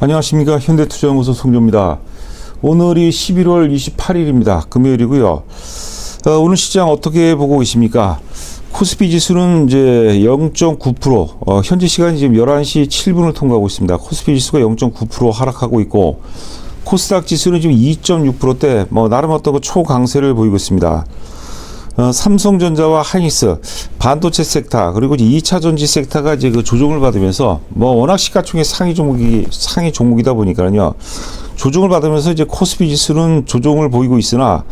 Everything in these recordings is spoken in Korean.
안녕하십니까. 현대투자연구소 송조입니다. 오늘이 11월 28일입니다. 금요일이고요. 오늘 시장 어떻게 보고 계십니까? 코스피 지수는 이제 0.9%, 현재 시간이 지금 11시 7분을 통과하고 있습니다. 코스피 지수가 0.9% 하락하고 있고, 코스닥 지수는 지금 2.6%대, 나름 어떤 그 초강세를 보이고 있습니다. 삼성전자와 하이닉스, 반도체 섹터, 그리고 이제 2차 전지 섹터가 이제 그 조정을 받으면서, 워낙 시가총액 상위 종목이다 보니까요. 조정을 받으면서 이제 코스피 지수는 조정을 보이고 있으나,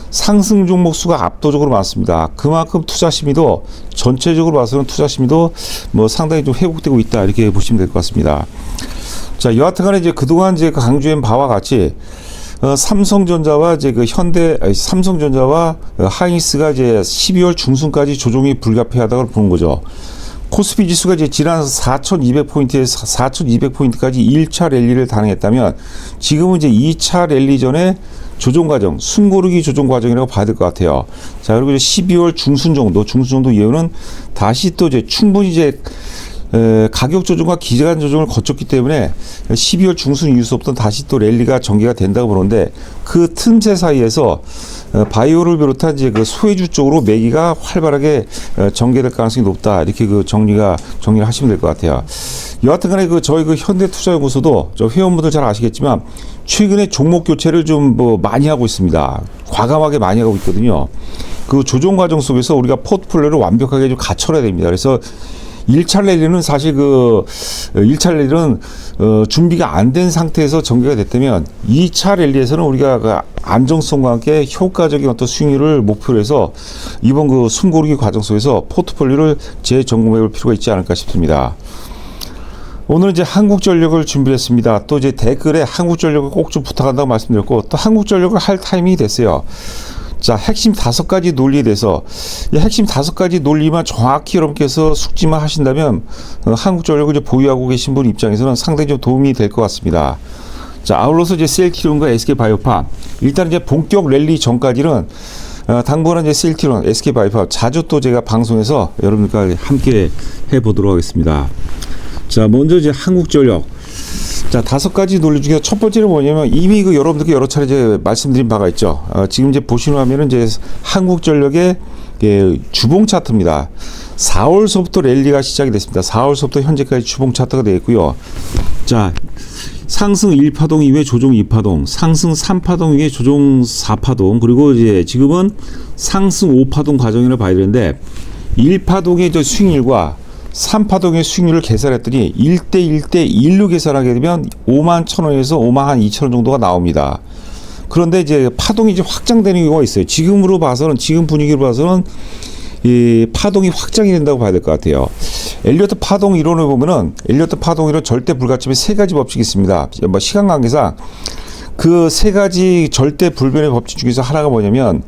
상승 종목 수가 압도적으로 많습니다. 그만큼 투자 심리도, 전체적으로 봐서는 투자 심리도 상당히 좀 회복되고 있다. 이렇게 보시면 될 것 같습니다. 자, 여하튼 간에 이제 그동안 이제 강조한 바와 같이, 삼성전자와 삼성전자와 하이닉스가 이제 12월 중순까지 조정이 불가피하다고 보는 거죠. 코스피 지수가 이제 지난 4,200포인트에서 4,200포인트까지 1차 랠리를 단행했다면 지금은 이제 2차 랠리 전에 조정 과정, 숨고르기 조정 과정이라고 봐야 될 것 같아요. 자, 그리고 이제 12월 중순 정도 이후는 다시 또 이제 충분히 이제 가격 조정과 기간 조정을 거쳤기 때문에 12월 중순 이후부터 다시 또 랠리가 전개가 된다고 보는데 그 틈새 사이에서 바이오를 비롯한 이제 그 소외주 쪽으로 매기가 활발하게 전개될 가능성이 높다. 이렇게 그 정리를 하시면 될 것 같아요. 여하튼 간에 저희 현대투자연구소도 저 회원분들 잘 아시겠지만 최근에 종목 교체를 좀 많이 하고 있습니다. 과감하게 많이 하고 있거든요. 그 조정 과정 속에서 우리가 포트폴리오를 완벽하게 좀 갖춰야 됩니다. 그래서 1차 랠리는 사실 1차 랠리는 준비가 안 된 상태에서 전개가 됐다면 2차 랠리에서는 우리가 그 안정성과 함께 효과적인 어떤 수익률을 목표로 해서 이번 그 숨고르기 과정 속에서 포트폴리오를 재점검해 볼 필요가 있지 않을까 싶습니다. 오늘 이제 한국전력을 준비했습니다. 또 이제 댓글에 한국전력을 꼭 좀 부탁한다고 말씀드렸고 또 한국전력을 할 타이밍이 됐어요. 자, 핵심 5가지 논리에 대해서 이 핵심 5가지 논리만 정확히 여러분께서 숙지만 하신다면 한국전력을 이제 보유하고 계신 분 입장에서는 상당히 좀 도움이 될 것 같습니다. 자, 아울러서 이제 셀트리온과 SK바이오팜 일단 이제 본격 랠리 전까지는 당분간 이제 셀트리온, SK바이오팜 자주 또 제가 방송에서 여러분들과 함께 해보도록 하겠습니다. 자, 먼저 이제 한국전력. 자, 5가지 논리 중에 첫 번째는 뭐냐면 이미 여러분들께 여러 차례 이제 말씀드린 바가 있죠. 지금 이제 보시는 화면은 이제 한국전력의 주봉 차트입니다. 4월서부터 랠리가 시작이 됐습니다. 4월서부터 현재까지 주봉 차트가 되어 있고요. 자, 상승 1파동 이후에 조정 2파동, 상승 3파동 이후에 조정 4파동, 그리고 이제 지금은 상승 5파동 과정이라고 봐야 되는데 1파동의 수익률과 3파동의 수익률을 계산했더니 1대1로 계산하게 되면 51,000원에서 52,000원 정도가 나옵니다. 그런데 이제 파동이 이제 확장되는 경우가 있어요. 지금 분위기로 봐서는 이 파동이 확장이 된다고 봐야 될 것 같아요. 엘리어트 파동 이론을 보면은 엘리어트 파동 이론 절대 불가침의 3가지 법칙이 있습니다. 시간 관계상 그 3가지 절대 불변의 법칙 중에서 하나가 뭐냐면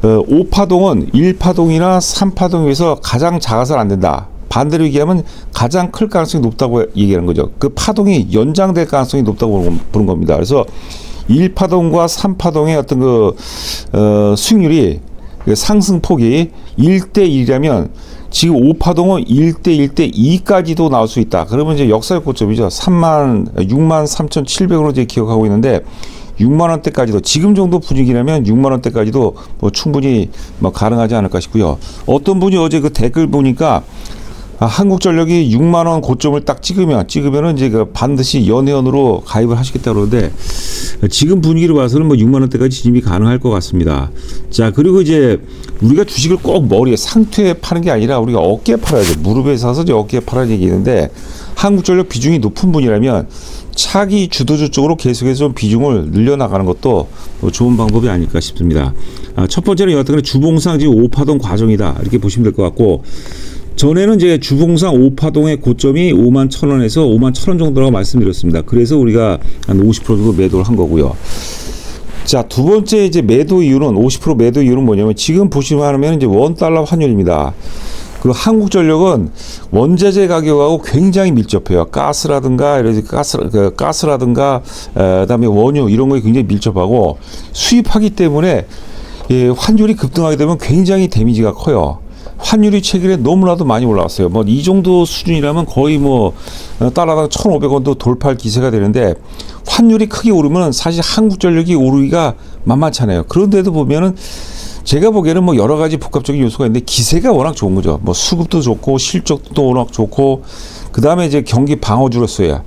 5파동은 1파동이나 3파동에 비해서 가장 작아서는 안 된다. 반대로 얘기하면 가장 클 가능성이 높다고 얘기하는 거죠. 그 파동이 연장될 가능성이 높다고 보는 겁니다. 그래서 1파동과 3파동의 어떤 수익률이 상승폭이 1대1이라면 지금 5파동은 1대2까지도 나올 수 있다. 그러면 이제 역사의 고점이죠. 63,700으로 이제 기억하고 있는데 6만원대까지도 지금 정도 분위기라면 6만원대까지도 충분히 가능하지 않을까 싶고요. 어떤 분이 어제 그 댓글 보니까 한국전력이 6만원 고점을 딱 찍으면은 이제 반드시 연회원으로 가입을 하시겠다 그러는데 지금 분위기로 봐서는 6만원대까지 진입이 가능할 것 같습니다. 자, 그리고 이제 우리가 주식을 꼭 머리에 상투에 파는 게 아니라 우리가 어깨에 팔아야죠. 무릎에 사서 이제 어깨에 팔아야 얘기하는데 한국전력 비중이 높은 분이라면 차기 주도주 쪽으로 계속해서 좀 비중을 늘려나가는 것도 좋은 방법이 아닐까 싶습니다. 첫 번째는 여하튼 주봉상 지금 5파동 과정이다. 이렇게 보시면 될 것 같고 전에는 이제 주봉상 5파동의 고점이 51,000원에서 51,000원 정도라고 말씀드렸습니다. 그래서 우리가 한 50% 정도 매도를 한 거고요. 자, 두 번째 이제 매도 이유는 50% 매도 이유는 뭐냐면 지금 보시면 이제 $1 환율입니다. 그 한국전력은 원자재 가격하고 굉장히 밀접해요. 가스라든가 그다음에 원유 이런 거에 굉장히 밀접하고 수입하기 때문에 환율이 급등하게 되면 굉장히 데미지가 커요. 환율이 최근에 너무나도 많이 올라왔어요. 뭐 이 정도 수준이라면 거의 뭐 달러당 1,500원도 돌파할 기세가 되는데 환율이 크게 오르면 사실 한국전력이 오르기가 만만찮아요. 그런데도 보면은 제가 보기에는 뭐 여러 가지 복합적인 요소가 있는데 기세가 워낙 좋은 거죠. 뭐 수급도 좋고 실적도 워낙 좋고 그다음에 이제 경기 방어주로서야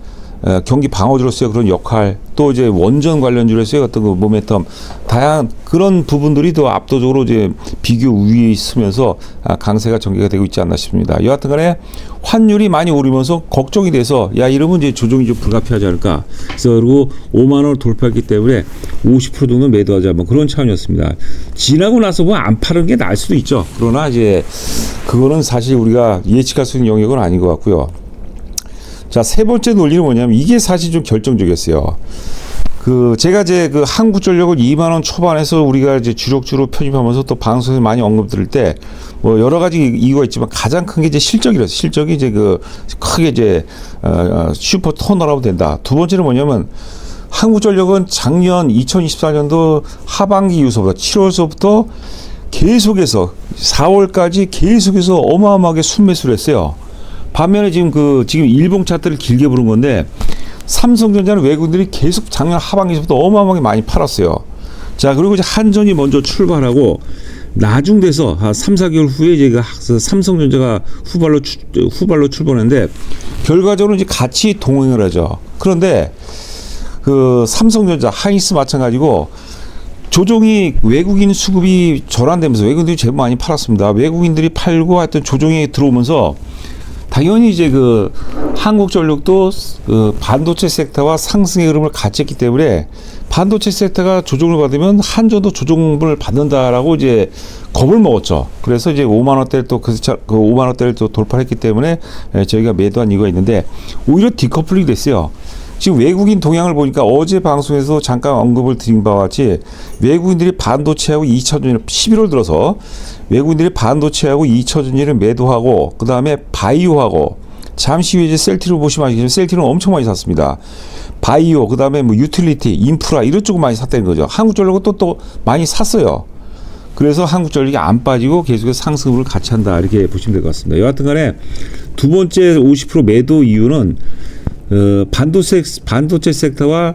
경기 방어주로서의 그런 역할, 또 이제 원전 관련주로서의 어떤 그 모멘텀, 다양한 그런 부분들이 더 압도적으로 이제 비교 우위에 있으면서 강세가 전개가 되고 있지 않나 싶습니다. 여하튼간에 환율이 많이 오르면서 걱정이 돼서 야 이러면 이제 조정이 좀 불가피하지 않을까. 그래서 그리고 5만 원을 돌파했기 때문에 50% 정도 매도하자 뭐 그런 차원이었습니다. 지나고 나서 뭐 안 파는 게 나을 수도 있죠. 그러나 이제 그거는 사실 우리가 예측할 수 있는 영역은 아닌 것 같고요. 자, 세 번째 논리는 뭐냐면 이게 사실 좀 결정적이었어요. 제가 이제 한국전력을 2만 원 초반에서 우리가 이제 주력주로 편입하면서 또 방송에서 많이 언급 들을 때 뭐 여러 가지 이유가 있지만 가장 큰 게 이제 실적이라서 실적이 이제 크게 이제 슈퍼 터널아웃 된다. 두 번째는 뭐냐면 한국전력은 작년 2024년도 하반기 이후서부터 7월서부터 계속해서 4월까지 계속해서 어마어마하게 순매수를 했어요. 반면에 지금 일봉 차트를 길게 부른 건데 삼성전자는 외국인들이 계속 작년 하반기부터 어마어마하게 많이 팔았어요. 자, 그리고 이제 한전이 먼저 출발하고 나중돼서 한 3, 4개월 후에 이제 삼성전자가 후발로 출발했는데 결과적으로 이제 같이 동행을 하죠. 그런데 삼성전자, 하이닉스 마찬가지고 조정이 외국인 수급이 절안되면서 외국인들이 제법 많이 팔았습니다. 외국인들이 팔고 하여튼 조정이 들어오면서 당연히 이제 한국전력도 반도체 섹터와 상승의 흐름을 같이 했기 때문에 반도체 섹터가 조정을 받으면 한전도 조정을 받는다라고 이제 겁을 먹었죠. 그래서 이제 5만 원대를 또 5만 원대를 또 돌파했기 때문에 저희가 매도한 이유가 있는데 오히려 디커플링이 됐어요. 지금 외국인 동향을 보니까 어제 방송에서 잠깐 언급을 드린 바와 같이 외국인들이 반도체하고 2차전지를 11월 들어서 외국인들이 반도체하고 2차전지를 매도하고 그 다음에 바이오하고 잠시 후에 이제 셀트리온 보시면 아시겠지만 셀트리온 엄청 많이 샀습니다. 바이오 그 다음에 뭐 유틸리티, 인프라 이런 쪽을 많이 샀다는 거죠. 한국전력은 또 많이 샀어요. 그래서 한국전력이 안 빠지고 계속해서 상승을 같이 한다 이렇게 보시면 될 것 같습니다. 여하튼간에 두 번째 50% 매도 이유는 반도체 섹터와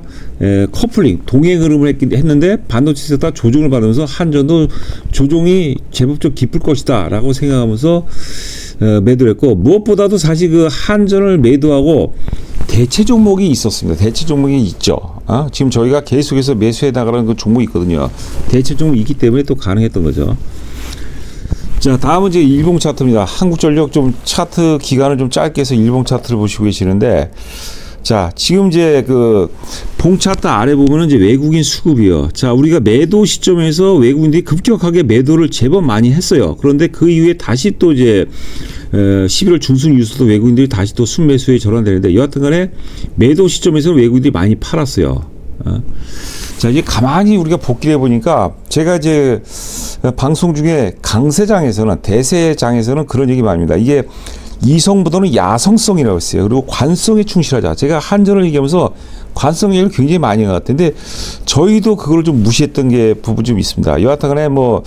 커플링 동행 흐름을 했는데 반도체 섹터가 조정을 받으면서 한전도 조정이 제법 좀 깊을 것이다 라고 생각하면서 매도를 했고, 무엇보다도 사실 한전을 매도하고 대체 종목이 있었습니다. 대체 종목이 있죠. 지금 저희가 계속해서 매수해 나가는 종목이 있거든요. 대체 종목이 있기 때문에 또 가능했던 거죠. 자, 다음은 이제 일봉 차트입니다. 한국전력 좀 차트 기간을 좀 짧게 해서 일봉 차트를 보시고 계시는데, 자, 지금 이제 봉 차트 아래 보면은 이제 외국인 수급이요. 자, 우리가 매도 시점에서 외국인들이 급격하게 매도를 제법 많이 했어요. 그런데 그 이후에 다시 또 이제 11월 중순 이후부터 외국인들이 다시 또 순매수에 전환되는데, 여하튼간에 매도 시점에서는 외국인들이 많이 팔았어요. 자, 이제 가만히 우리가 복기를 해보니까 제가 이제 방송 중에 강세장에서는 대세장에서는 그런 얘기 많이 합니다. 이게 이성보다는 야성성이라고 했어요. 그리고 관성에 충실하자. 제가 한전을 얘기하면서 관성 얘기를 굉장히 많이 한 것 같은데 저희도 그걸 좀 무시했던 게 부분이 좀 있습니다. 여하튼간에 뭐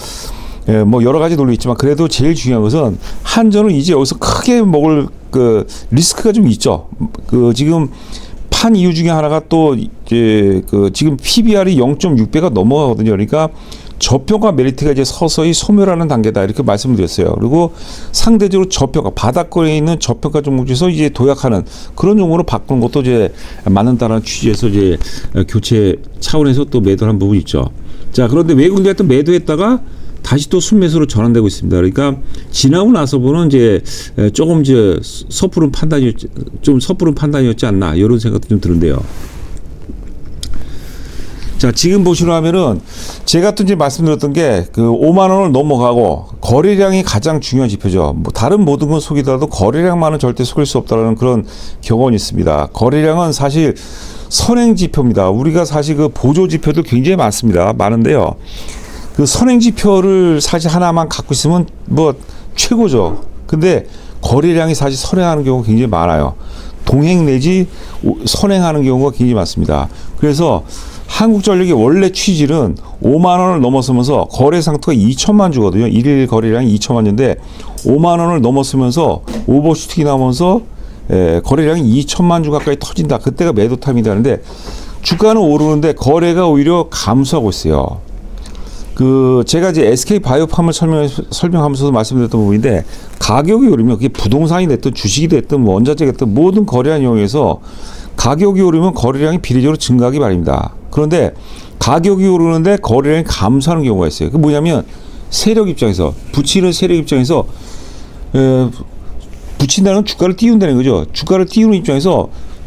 여러 가지 논리 있지만 그래도 제일 중요한 것은 한전은 이제 여기서 크게 먹을 리스크가 좀 있죠. 지금 판 이유 중에 하나가 또 이제 지금 PBR이 0.6배가 넘어가거든요. 그러니까 저평가 메리트가 이제 서서히 소멸하는 단계다 이렇게 말씀을 드렸어요. 그리고 상대적으로 저평가 바닥권에 있는 저평가 종목 중에서 이제 도약하는 그런 종목으로 바꾸는 것도 이제 맞는다는 취지에서 이제 교체 차원에서 또 매도한 부분이 있죠. 자, 그런데 외국인들이 또 매도했다가 다시 또 순매수로 전환되고 있습니다. 그러니까 지나고 나서 보는 이제 조금 이제 섣부른 판단이었지 않나 이런 생각도 좀 드는데요. 자, 지금 보시려면은 제가 또 이제 말씀드렸던 게 5만 원을 넘어가고 거래량이 가장 중요한 지표죠. 뭐 다른 모든 건 속이더라도 거래량만은 절대 속일 수 없다라는 그런 경험이 있습니다. 거래량은 사실 선행 지표입니다. 우리가 사실 보조 지표도 굉장히 많은데요. 선행 지표를 사실 하나만 갖고 있으면 뭐 최고죠. 근데 거래량이 사실 선행하는 경우가 굉장히 많아요. 동행 내지 선행하는 경우가 굉장히 많습니다. 그래서 한국전력의 원래 취지는 5만 원을 넘어서면서 거래 상태가 2천만 주거든요. 일일 거래량이 2천만 주인데 5만 원을 넘었으면서 오버슈팅이 나오면서 거래량이 2천만 주 가까이 터진다. 그때가 매도 타임이라는데 주가는 오르는데 거래가 오히려 감소하고 있어요. 제가 이제 SK 바이오팜을 설명하면서도 말씀드렸던 부분인데 가격이 오르면 그게 부동산이 됐든 주식이 됐든 뭐 원자재가 됐든 모든 거래한 이용해서 가격이 오르면 거래량이 비례적으로 증가하기 마련입니다. 그런데 가격이 오르는데 거래량이 감소하는 경우가 있어요. 그 뭐냐면 세력 입장에서 붙이는 세력 입장에서 붙인다는 주가를 띄운다는 거죠. 주가를 띄우는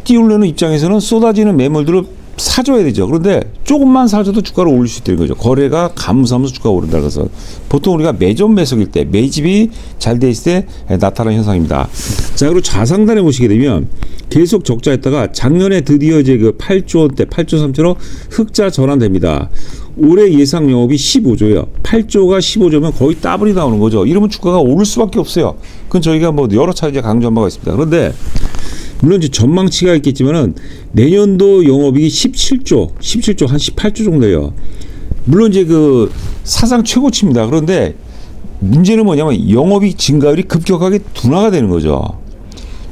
띄우려는 입장에서는 쏟아지는 매물들을 사줘야 되죠. 그런데 조금만 사줘도 주가를 올릴 수 있다는 거죠. 거래가 감소하면서 주가가 오른다고 해서 보통 우리가 매점 매석일 때 매집이 잘 돼 있을 때 나타나는 현상입니다. 자, 그리고 좌상단에 보시게 되면 계속 적자했다가 작년에 드디어 이제 그 8조 원대 8조 3천억 흑자 전환됩니다. 올해 예상 영업이 15조예요. 8조가 15조면 거의 더블이 나오는 거죠. 이러면 주가가 오를 수밖에 없어요. 그건 저희가 뭐 여러 차례 강조한 바가 있습니다. 그런데 물론 이제 전망치가 있겠지만은 내년도 영업이익이 17조 한 18조 정도예요. 물론 이제 그 사상 최고치입니다. 그런데 문제는 뭐냐면 영업이익 증가율이 급격하게 둔화가 되는 거죠.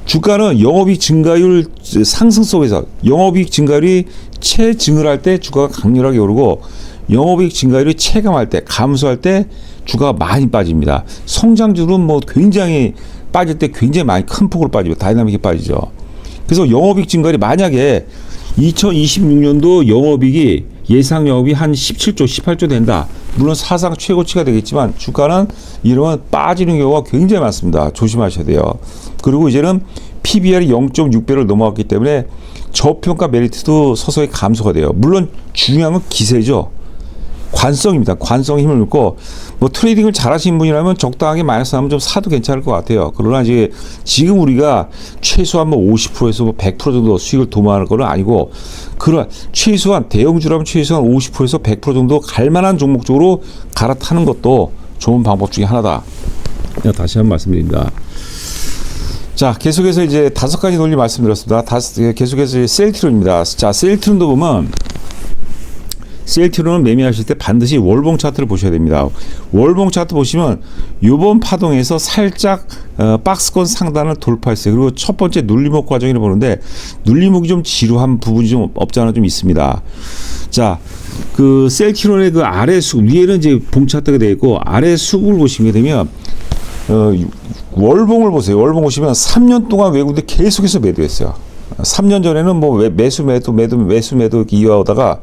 주가는 영업이익 증가율 상승 속에서 영업이익 증가율이 체증을 할 때 주가가 강렬하게 오르고 영업이익 증가율이 체감할 때 감소할 때 주가가 많이 빠집니다. 성장률은 뭐 굉장히 빠질 때 굉장히 많이 큰 폭으로 빠지고 다이나믹하게 빠지죠. 그래서 영업이익 증가율이 만약에 2026년도 영업이익이 예상 영업이 한 17조, 18조 된다. 물론 사상 최고치가 되겠지만 주가는 이러면 빠지는 경우가 굉장히 많습니다. 조심하셔야 돼요. 그리고 이제는 PBR이 0.6배를 넘어갔기 때문에 저평가 메리트도 서서히 감소가 돼요. 물론 중요한 건 기세죠. 관성입니다. 관성에 힘을 넣고 뭐 트레이딩을 잘하시는 분이라면 적당하게 마이너스 하면 좀 사도 괜찮을 것 같아요. 그러나 이제 지금 우리가 최소한 뭐 50%에서 뭐 100% 정도 수익을 도모하는 건 아니고 그런 최소한 대형주라면 최소한 50%에서 100% 정도 갈만한 종목 쪽으로 갈아타는 것도 좋은 방법 중에 하나다. 다시 한번 말씀드립니다. 자, 계속해서 이제 5가지 논리 말씀드렸습니다. 계속해서 셀트론입니다. 자, 셀트론도 보면 셀트론을 매매하실 때 반드시 월봉 차트를 보셔야 됩니다. 월봉 차트 보시면 이번 파동에서 살짝 박스권 상단을 돌파했어요. 그리고 첫 번째 눌림목 과정을 보는데 눌림목이 좀 지루한 부분이 좀 없지 않아 좀 있습니다. 자, 그 셀트론의 그 아래 수 위에는 이제 봉 차트가 되어 있고 아래 수급을 보시게 되면 월봉을 보세요. 월봉 보시면 3년 동안 외국인들 계속해서 매도했어요. 3년 전에는 뭐 매수 이어오다가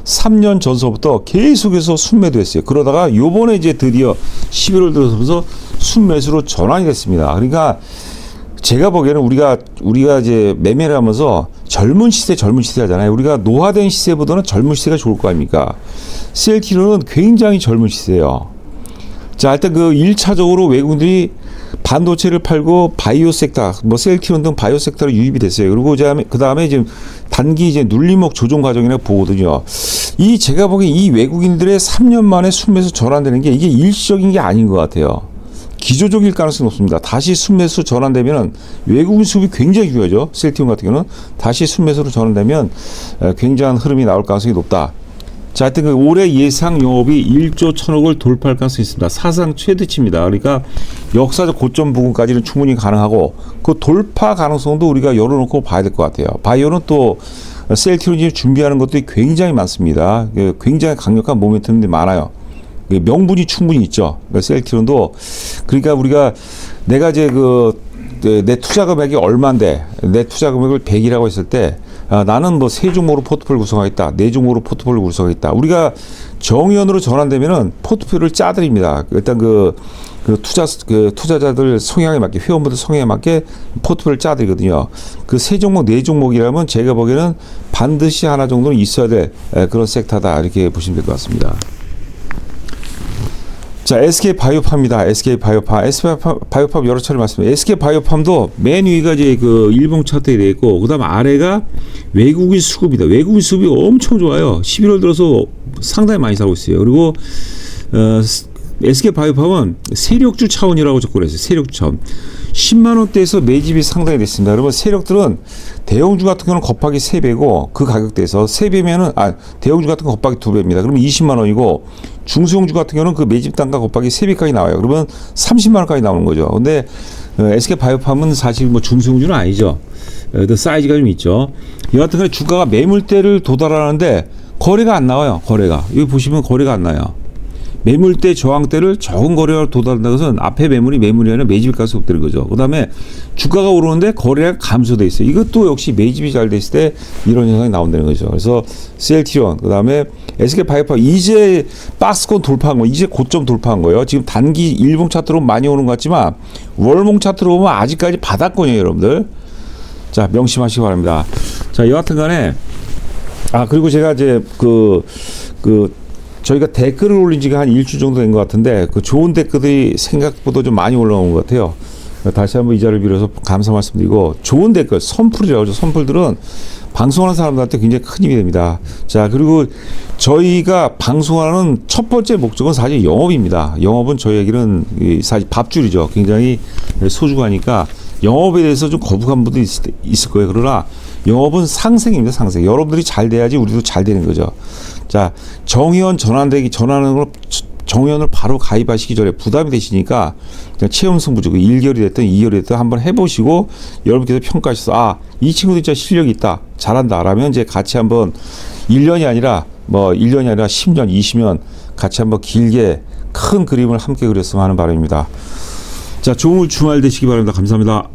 3년 전서부터 계속해서 순매도했어요. 그러다가 요번에 이제 드디어 11월 들어서면서 순매수로 전환이 됐습니다. 그러니까 제가 보기에는 우리가 이제 매매를 하면서 젊은 시세 하잖아요. 우리가 노화된 시세보다는 젊은 시세가 좋을 거 아닙니까? 셀트론은 굉장히 젊은 시세예요. 자, 일단 그 1차적으로 외국인들이 반도체를 팔고 바이오 섹터, 뭐 셀트론 등 바이오 섹터로 유입이 됐어요. 그리고 그 다음에 이제 단기 이제 눌림목 조정 과정이라고 보거든요. 제가 보기엔 이 외국인들의 3년 만에 순매수 전환되는 게 이게 일시적인 게 아닌 것 같아요. 기조적일 가능성이 높습니다. 다시 순매수 전환되면 외국인 수급이 굉장히 중요하죠. 셀트론 같은 경우는 다시 순매수로 전환되면 굉장한 흐름이 나올 가능성이 높다. 자, 하여튼 그 올해 예상 영업이 1조 1,000억을 돌파할 가능성이 있습니다. 사상 최대치입니다. 그러니까 역사적 고점 부근까지는 충분히 가능하고 그 돌파 가능성도 우리가 열어놓고 봐야 될 것 같아요. 바이오는 또 셀트론이 준비하는 것들이 굉장히 많습니다. 굉장히 강력한 모멘텀들이 많아요. 명분이 충분히 있죠. 셀트론도 그러니까 우리가 내가 이제 내 투자 금액이 얼마인데 내 투자 금액을 100이라고 했을 때 나는 뭐 3종목으로 포트폴리오 구성하겠다, 4종목으로 포트폴리오 구성하겠다. 우리가 정의원으로 전환되면은 포트폴리오를 짜드립니다. 일단 투자자들 성향에 맞게, 회원분들 성향에 맞게 포트폴리오를 짜드리거든요. 그 3종목, 4종목이라면 제가 보기에는 반드시 하나 정도는 있어야 될 그런 섹터다. 이렇게 보시면 될 것 같습니다. 자, SK 바이오팜입니다. SK 바이오팜 여러 차례 말씀드렸습니다. SK 바이오팜도 맨 위가 이제 그 일봉 차트에 되어 있고, 그 다음 아래가 외국인 수급이다. 외국인 수급이 엄청 좋아요. 11월 들어서 상당히 많이 사고 있어요. 그리고 SK 바이오팜은 세력주 차원이라고 접근했어요. 세력주 차원. 10만 원대에서 매집이 상당히 됐습니다. 여러분, 세력들은 대형주 같은 경우는 곱하기 3배고 그 가격대에서 3배면은 대형주 같은 거 곱하기 2배입니다. 그러면 20만 원이고 중소형주 같은 경우는 그 매집 단가 곱하기 3배까지 나와요. 그러면 30만 원까지 나오는 거죠. 근데 SK 바이오팜은 사실 뭐 중소형주는 아니죠. 또 사이즈가 좀 있죠. 여하튼 간에 주가가 매물대를 도달하는데 거래가 안 나와요. 거래가. 여기 보시면 거래가 안 나요. 매물대 저항대를 적은 거래가 도달한다는 것은 앞에 매물이 아니라 매집이 가서 없다는 거죠. 그 다음에 주가가 오르는데 거래가 감소돼 있어요. 이것도 역시 매집이 잘 됐을 때 이런 현상이 나온다는 거죠. 그래서 셀트리온, 그 다음에 SK 바이오팜 이제 박스권 돌파한 거, 이제 고점 돌파한 거예요. 지금 단기 일봉 차트로 많이 오는 것 같지만 월봉 차트로 보면 아직까지 바닥권이에요, 여러분들. 자, 명심하시기 바랍니다. 자, 여하튼 간에 그리고 제가 이제 저희가 댓글을 올린 지가 한 일주 정도 된 것 같은데 그 좋은 댓글이 생각보다 좀 많이 올라온 것 같아요. 다시 한번 이 자리를 빌어서 감사 말씀드리고, 좋은 댓글, 선풀이라고 하죠. 선풀들은 방송하는 사람들한테 굉장히 큰 힘이 됩니다. 자, 그리고 저희가 방송하는 첫 번째 목적은 사실 영업입니다. 영업은 저희에게는 사실 밥줄이죠. 굉장히 소중하니까 영업에 대해서 좀 거부감 분도 있을 거예요. 그러나 영업은 상생입니다. 상생. 여러분들이 잘 돼야지 우리도 잘 되는 거죠. 자, 정의원 전환하는 걸, 정의원을 바로 가입하시기 전에 부담이 되시니까 그냥 체험 승부죠. 1개월이 됐든 2개월이 됐든 한번 해보시고 여러분께서 평가하셔서 이 친구도 진짜 실력이 있다, 잘한다 라면 이제 같이 한번 1년이 아니라 10년, 20년 같이 한번 길게 큰 그림을 함께 그렸으면 하는 바람입니다. 자, 좋은 주말 되시기 바랍니다. 감사합니다.